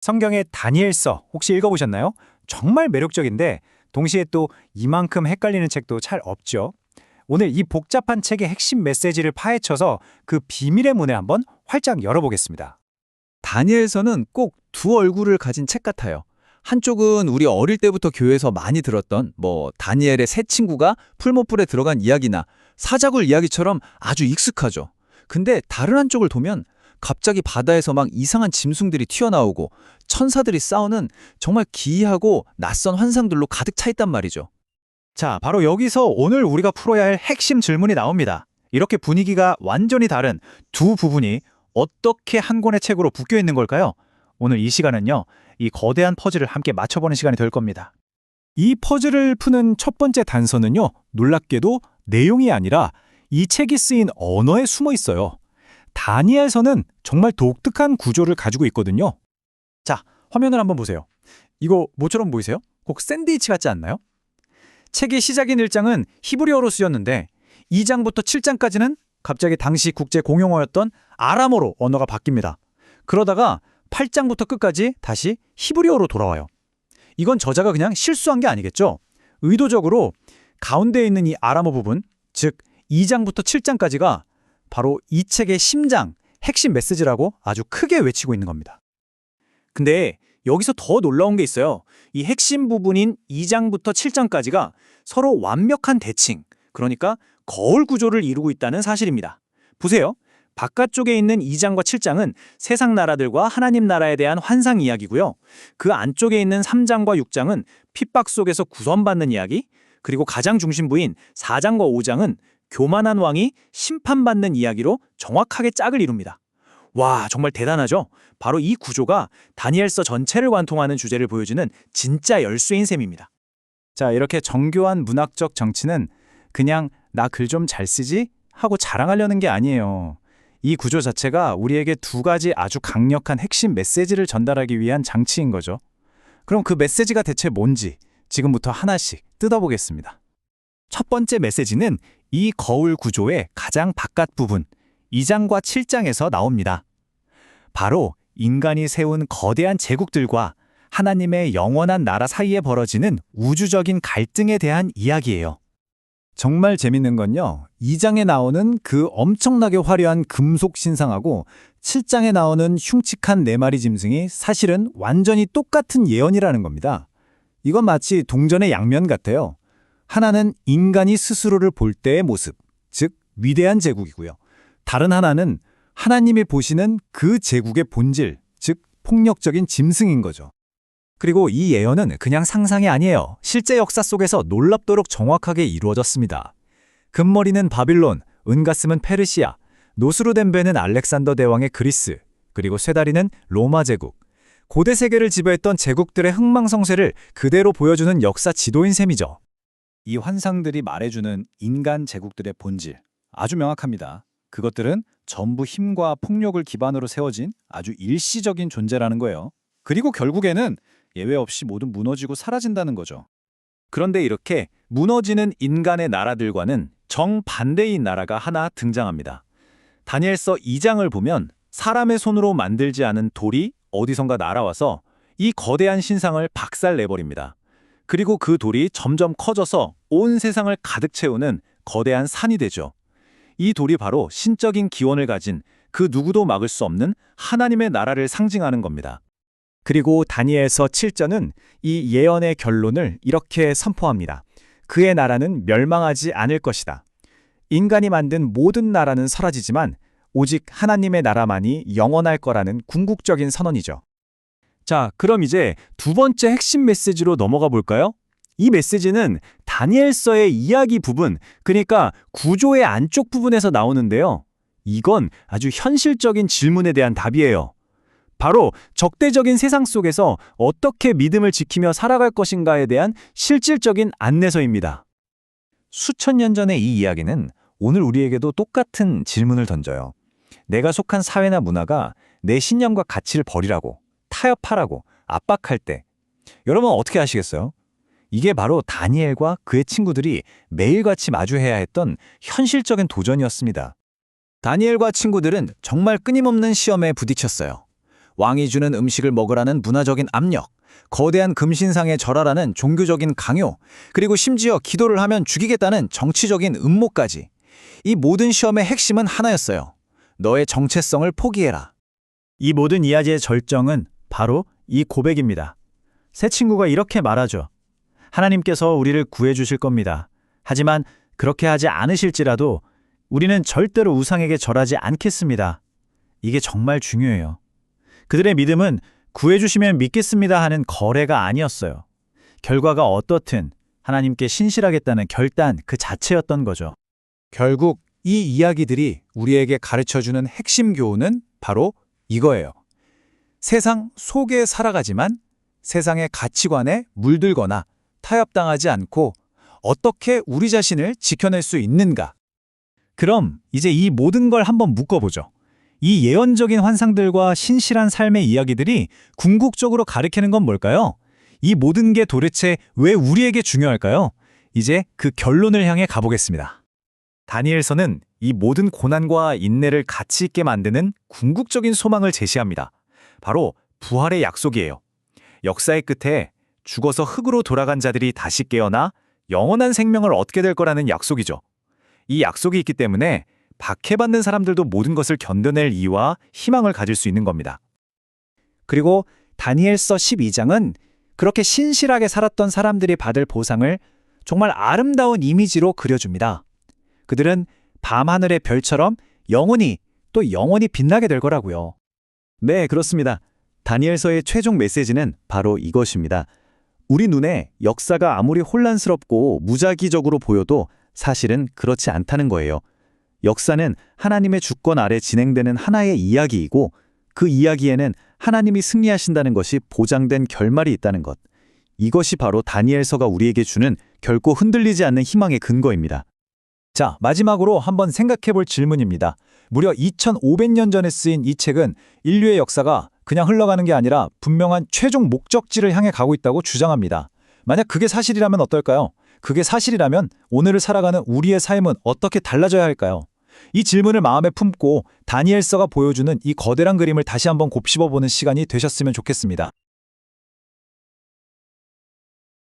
성경의 다니엘서 혹시 읽어보셨나요? 정말 매력적인데 동시에 또 이만큼 헷갈리는 책도 잘 없죠. 오늘 이 복잡한 책의 핵심 메시지를 파헤쳐서 그 비밀의 문을 한번 활짝 열어보겠습니다. 다니엘서는 꼭 두 얼굴을 가진 책 같아요. 한쪽은 우리 어릴 때부터 교회에서 많이 들었던 다니엘의 새 친구가 풀못불에 들어간 이야기나 사자굴 이야기처럼 아주 익숙하죠. 근데 다른 한쪽을 보면 갑자기 바다에서 막 이상한 짐승들이 튀어나오고 천사들이 싸우는 정말 기이하고 낯선 환상들로 가득 차 있단 말이죠. 자, 바로 여기서 오늘 우리가 풀어야 할 핵심 질문이 나옵니다. 이렇게 분위기가 완전히 다른 두 부분이 어떻게 한 권의 책으로 묶여 있는 걸까요? 오늘 이 시간은요, 이 거대한 퍼즐을 함께 맞춰보는 시간이 될 겁니다. 이 퍼즐을 푸는 첫 번째 단서는요, 놀랍게도 내용이 아니라 이 책이 쓰인 언어에 숨어 있어요. 다니엘서는 정말 독특한 구조를 가지고 있거든요. 자, 화면을 한번 보세요. 이거 뭐처럼 보이세요? 꼭 샌드위치 같지 않나요? 책의 시작인 1장은 히브리어로 쓰였는데 2장부터 7장까지는 갑자기 당시 국제 공용어였던 아람어로 언어가 바뀝니다. 그러다가 8장부터 끝까지 다시 히브리어로 돌아와요. 이건 저자가 그냥 실수한 게 아니겠죠? 의도적으로 가운데에 있는 이 아람어 부분, 즉 2장부터 7장까지가 바로 이 책의 심장, 핵심 메시지라고 아주 크게 외치고 있는 겁니다. 근데 여기서 더 놀라운 게 있어요. 이 핵심 부분인 2장부터 7장까지가 서로 완벽한 대칭, 그러니까 거울 구조를 이루고 있다는 사실입니다. 보세요. 바깥쪽에 있는 2장과 7장은 세상 나라들과 하나님 나라에 대한 환상 이야기고요. 그 안쪽에 있는 3장과 6장은 핍박 속에서 구원받는 이야기, 그리고 가장 중심부인 4장과 5장은 교만한 왕이 심판받는 이야기로 정확하게 짝을 이룹니다. 와, 정말 대단하죠? 바로 이 구조가 다니엘서 전체를 관통하는 주제를 보여주는 진짜 열쇠인 셈입니다. 자, 이렇게 정교한 문학적 정치는 그냥 나 글 좀 잘 쓰지? 하고 자랑하려는 게 아니에요. 이 구조 자체가 우리에게 두 가지 아주 강력한 핵심 메시지를 전달하기 위한 장치인 거죠. 그럼 그 메시지가 대체 뭔지 지금부터 하나씩 뜯어보겠습니다. 첫 번째 메시지는 이 거울 구조의 가장 바깥 부분, 2장과 7장에서 나옵니다. 바로 인간이 세운 거대한 제국들과 하나님의 영원한 나라 사이에 벌어지는 우주적인 갈등에 대한 이야기예요. 정말 재밌는 건요, 2장에 나오는 그 엄청나게 화려한 금속 신상하고 7장에 나오는 흉측한 4마리 짐승이 사실은 완전히 똑같은 예언이라는 겁니다. 이건 마치 동전의 양면 같아요. 하나는 인간이 스스로를 볼 때의 모습, 즉 위대한 제국이고요. 다른 하나는 하나님이 보시는 그 제국의 본질, 즉 폭력적인 짐승인 거죠. 그리고 이 예언은 그냥 상상이 아니에요. 실제 역사 속에서 놀랍도록 정확하게 이루어졌습니다. 금머리는 바빌론, 은가슴은 페르시아, 노스로 된 배는 알렉산더 대왕의 그리스, 그리고 쇠다리는 로마 제국. 고대 세계를 지배했던 제국들의 흥망성쇠를 그대로 보여주는 역사 지도인 셈이죠. 이 환상들이 말해주는 인간 제국들의 본질, 아주 명확합니다. 그것들은 전부 힘과 폭력을 기반으로 세워진 아주 일시적인 존재라는 거예요. 그리고 결국에는 예외 없이 모두 무너지고 사라진다는 거죠. 그런데 이렇게 무너지는 인간의 나라들과는 정반대인 나라가 하나 등장합니다. 다니엘서 2장을 보면 사람의 손으로 만들지 않은 돌이 어디선가 날아와서 이 거대한 신상을 박살내버립니다. 그리고 그 돌이 점점 커져서 온 세상을 가득 채우는 거대한 산이 되죠. 이 돌이 바로 신적인 기원을 가진 그 누구도 막을 수 없는 하나님의 나라를 상징하는 겁니다. 그리고 다니엘서 7장은 이 예언의 결론을 이렇게 선포합니다. 그의 나라는 멸망하지 않을 것이다. 인간이 만든 모든 나라는 사라지지만 오직 하나님의 나라만이 영원할 거라는 궁극적인 선언이죠. 자, 그럼 이제 두 번째 핵심 메시지로 넘어가 볼까요? 이 메시지는 다니엘서의 이야기 부분, 그러니까 구조의 안쪽 부분에서 나오는데요. 이건 아주 현실적인 질문에 대한 답이에요. 바로 적대적인 세상 속에서 어떻게 믿음을 지키며 살아갈 것인가에 대한 실질적인 안내서입니다. 수천 년 전의 이 이야기는 오늘 우리에게도 똑같은 질문을 던져요. 내가 속한 사회나 문화가 내 신념과 가치를 버리라고, 타협하라고 압박할 때 여러분 어떻게 하시겠어요? 이게 바로 다니엘과 그의 친구들이 매일같이 마주해야 했던 현실적인 도전이었습니다. 다니엘과 친구들은 정말 끊임없는 시험에 부딪혔어요. 왕이 주는 음식을 먹으라는 문화적인 압력, 거대한 금신상에 절하라는 종교적인 강요, 그리고 심지어 기도를 하면 죽이겠다는 정치적인 음모까지. 이 모든 시험의 핵심은 하나였어요. 너의 정체성을 포기해라. 이 모든 이야기의 절정은 바로 이 고백입니다. 새 친구가 이렇게 말하죠. 하나님께서 우리를 구해주실 겁니다. 하지만 그렇게 하지 않으실지라도 우리는 절대로 우상에게 절하지 않겠습니다. 이게 정말 중요해요. 그들의 믿음은 구해주시면 믿겠습니다 하는 거래가 아니었어요. 결과가 어떻든 하나님께 신실하겠다는 결단 그 자체였던 거죠. 결국 이 이야기들이 우리에게 가르쳐주는 핵심 교훈은 바로 이거예요. 세상 속에 살아가지만 세상의 가치관에 물들거나 타협당하지 않고 어떻게 우리 자신을 지켜낼 수 있는가? 그럼 이제 이 모든 걸 한번 묶어보죠. 이 예언적인 환상들과 신실한 삶의 이야기들이 궁극적으로 가리키는 건 뭘까요? 이 모든 게 도대체 왜 우리에게 중요할까요? 이제 그 결론을 향해 가보겠습니다. 다니엘서는 이 모든 고난과 인내를 가치 있게 만드는 궁극적인 소망을 제시합니다. 바로 부활의 약속이에요. 역사의 끝에 죽어서 흙으로 돌아간 자들이 다시 깨어나 영원한 생명을 얻게 될 거라는 약속이죠. 이 약속이 있기 때문에 박해받는 사람들도 모든 것을 견뎌낼 이유와 희망을 가질 수 있는 겁니다. 그리고 다니엘서 12장은 그렇게 신실하게 살았던 사람들이 받을 보상을 정말 아름다운 이미지로 그려줍니다. 그들은 밤하늘의 별처럼 영원히 또 영원히 빛나게 될 거라고요. 네, 그렇습니다. 다니엘서의 최종 메시지는 바로 이것입니다. 우리 눈에 역사가 아무리 혼란스럽고 무작위적으로 보여도 사실은 그렇지 않다는 거예요. 역사는 하나님의 주권 아래 진행되는 하나의 이야기이고 그 이야기에는 하나님이 승리하신다는 것이 보장된 결말이 있다는 것. 이것이 바로 다니엘서가 우리에게 주는 결코 흔들리지 않는 희망의 근거입니다. 자, 마지막으로 한번 생각해 볼 질문입니다. 무려 2500년 전에 쓰인 이 책은 인류의 역사가 그냥 흘러가는 게 아니라 분명한 최종 목적지를 향해 가고 있다고 주장합니다. 만약 그게 사실이라면 어떨까요? 그게 사실이라면 오늘을 살아가는 우리의 삶은 어떻게 달라져야 할까요? 이 질문을 마음에 품고 다니엘서가 보여주는 이 거대한 그림을 다시 한번 곱씹어보는 시간이 되셨으면 좋겠습니다.